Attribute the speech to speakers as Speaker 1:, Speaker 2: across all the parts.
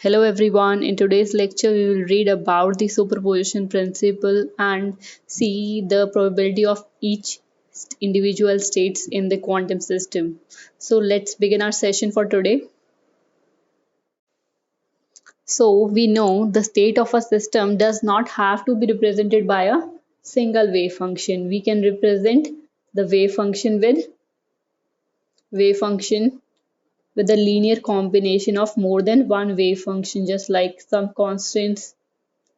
Speaker 1: Hello everyone, in today's lecture we will read about the superposition principle and see the probability of each individual states in the quantum system. So let's begin our session for today. So we know the state of a system does not have to be represented by a single wave function. We can represent the wave function with a linear combination of more than one wave function, just like some constants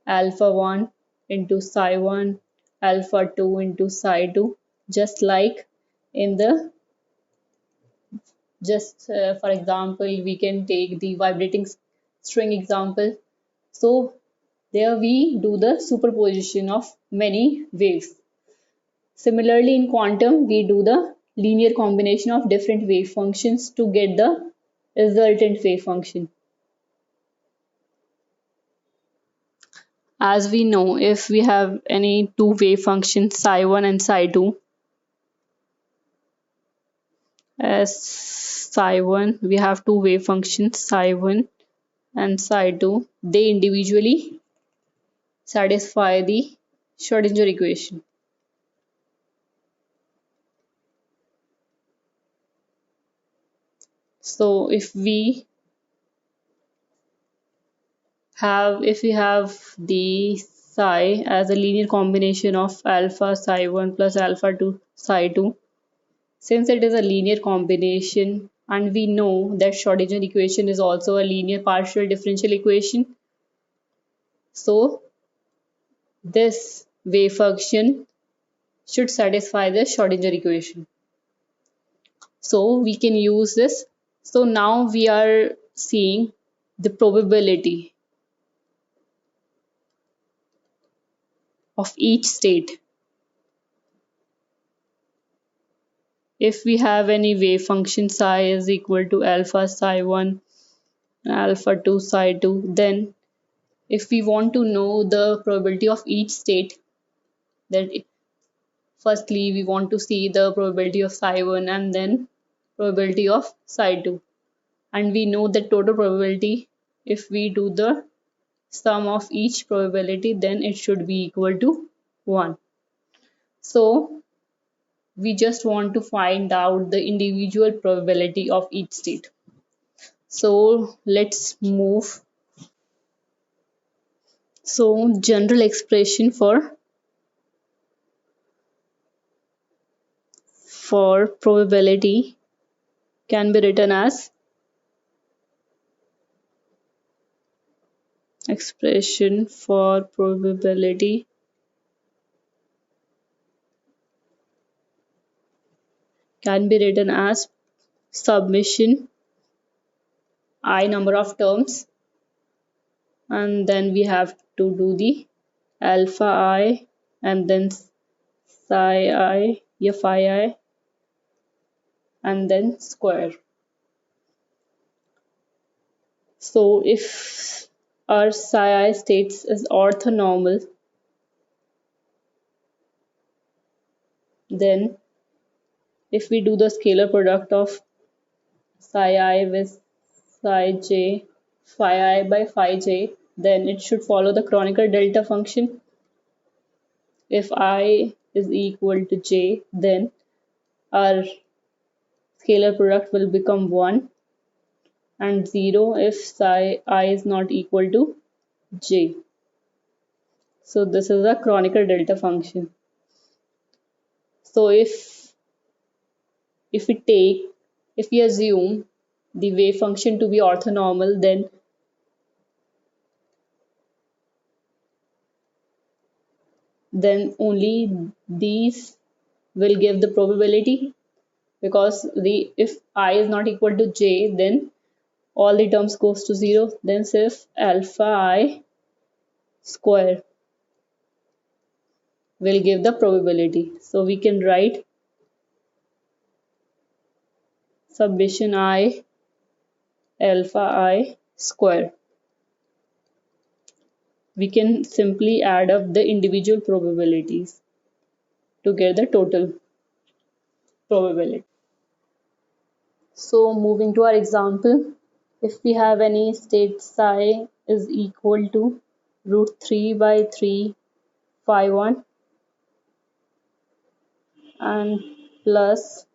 Speaker 1: alpha 1 into psi 1, alpha 2 into psi 2, just like in the for example, we can take the vibrating string example. So there we do the superposition of many waves. Similarly, in quantum, we do the linear combination of different wave functions to get the resultant wave function. As we know, if we have any two wave functions psi 1 and psi 2, as psi 1 we have two wave functions psi 1 and psi 2. They individually satisfy the Schrodinger equation. So if we have the psi as a linear combination of alpha psi 1 plus alpha 2 psi 2, since it is a linear combination and we know that Schrodinger equation is also a linear partial differential equation, so this wave function should satisfy the Schrodinger equation. So we can use this. So now we are seeing the probability of each state. If we have any wave function psi is equal to alpha psi 1, alpha 2 psi 2, then if we want to know the probability of each state, that firstly we want to see the probability of psi 1 and then probability of psi 2, and we know the total probability. If we do the sum of each probability, then it should be equal to 1. So we just want to find out the individual probability of each state. So let's move. So general expression for probability can be written as expression for probability can be written as summation I number of terms, and then we have to do the alpha I and then psi I, phi I, and then square. So if our psi I states is orthonormal, then if we do the scalar product of psi I with psi j, phi I by phi j, then it should follow the Kronecker delta function. If I is equal to j, then our scalar product will become 1 and 0 if psi I is not equal to j. So this is a Kronecker delta function. So if we assume the wave function to be orthonormal, then only these will give the probability, because if I is not equal to j, then all the terms goes to 0, then if alpha I square will give the probability. So we can write summation I alpha I square. We can simply add up the individual probabilities to get the total probability. So moving to our example, If we have any state psi is equal to root 3 by 3 phi 1 and plus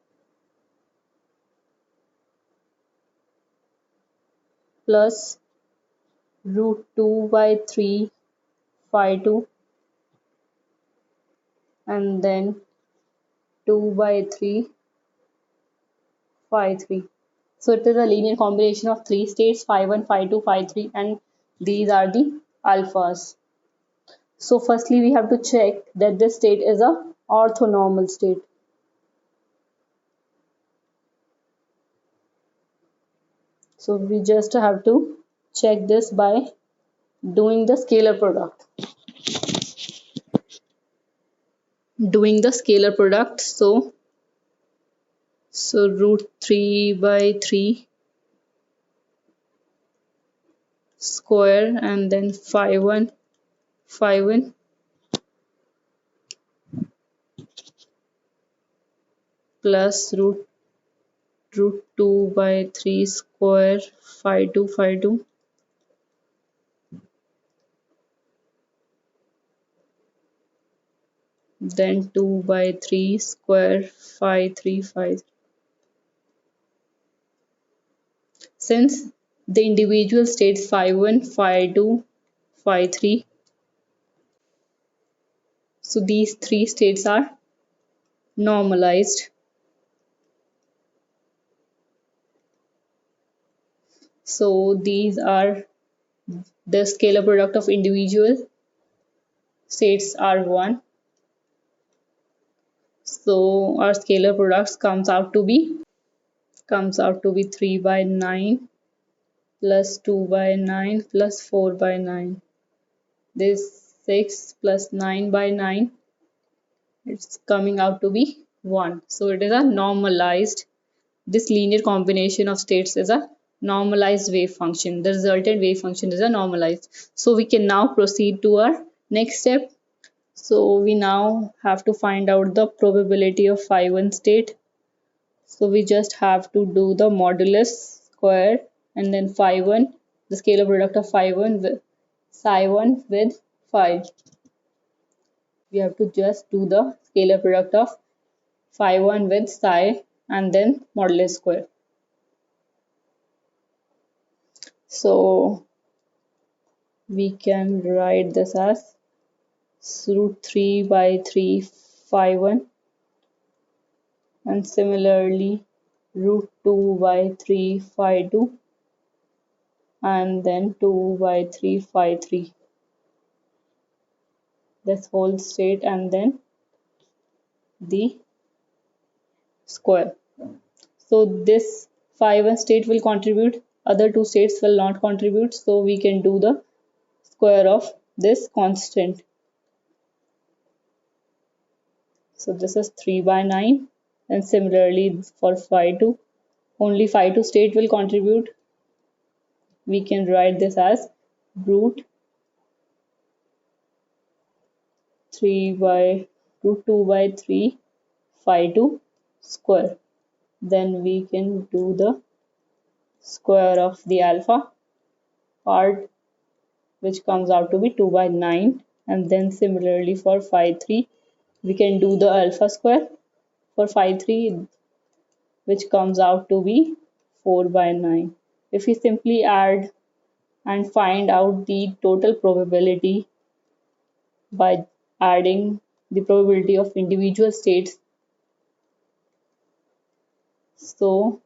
Speaker 1: root 2 by 3 phi 2 and then 2 by 3 phi 3. So it is a linear combination of three states, phi 1, phi 2, phi 3, and these are the alphas. So firstly we have to check that this state is a orthonormal state. So we just have to check this by doing the scalar product. So root 3 by 3 square and then phi 1 plus root 2 by 3 square phi 2 then 2 by 3 square phi 3. Since the individual states phi 1, phi 2, phi 3, so these three states are normalized. So these are the scalar product of individual states are 1. So our scalar products comes out to be 3 by 9 plus 2 by 9 plus 4 by 9. This 6 plus 9 by 9, it's coming out to be 1. So it is a normalized, this linear combination of states is a normalized wave function. The resultant wave function is a normalized. So we can now proceed to our next step. So we now have to find out the probability of phi 1 state. So we just have to do the modulus square and then phi 1, the scalar product of phi 1 with psi 1 with phi. We have to just do the scalar product of phi 1 with psi and then modulus square. So we can write this as root 3 by 3 phi 1 and similarly root 2 by 3 phi 2 and then 2 by 3 phi 3. This whole state and then the square. So this phi 1 state will contribute, other two states will not contribute, so we can do the square of this constant. So this is 3 by 9 and similarly for phi 2, only phi 2 state will contribute. We can write this as root 2 by 3 phi 2 square. Then we can do the square of the alpha part, which comes out to be 2 by 9, and then similarly for phi 3 we can do the alpha square for phi 3, which comes out to be 4 by 9. If we simply add and find out the total probability by adding the probability of individual states, so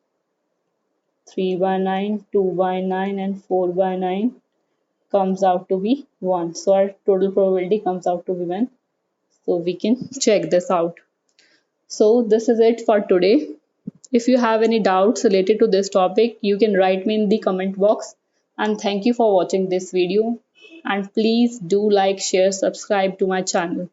Speaker 1: 3 by 9, 2 by 9 and 4 by 9 comes out to be 1. So our total probability comes out to be 1. So we can check this out. So this is it for today. If you have any doubts related to this topic, you can write me in the comment box. And thank you for watching this video. And please do like, share, subscribe to my channel.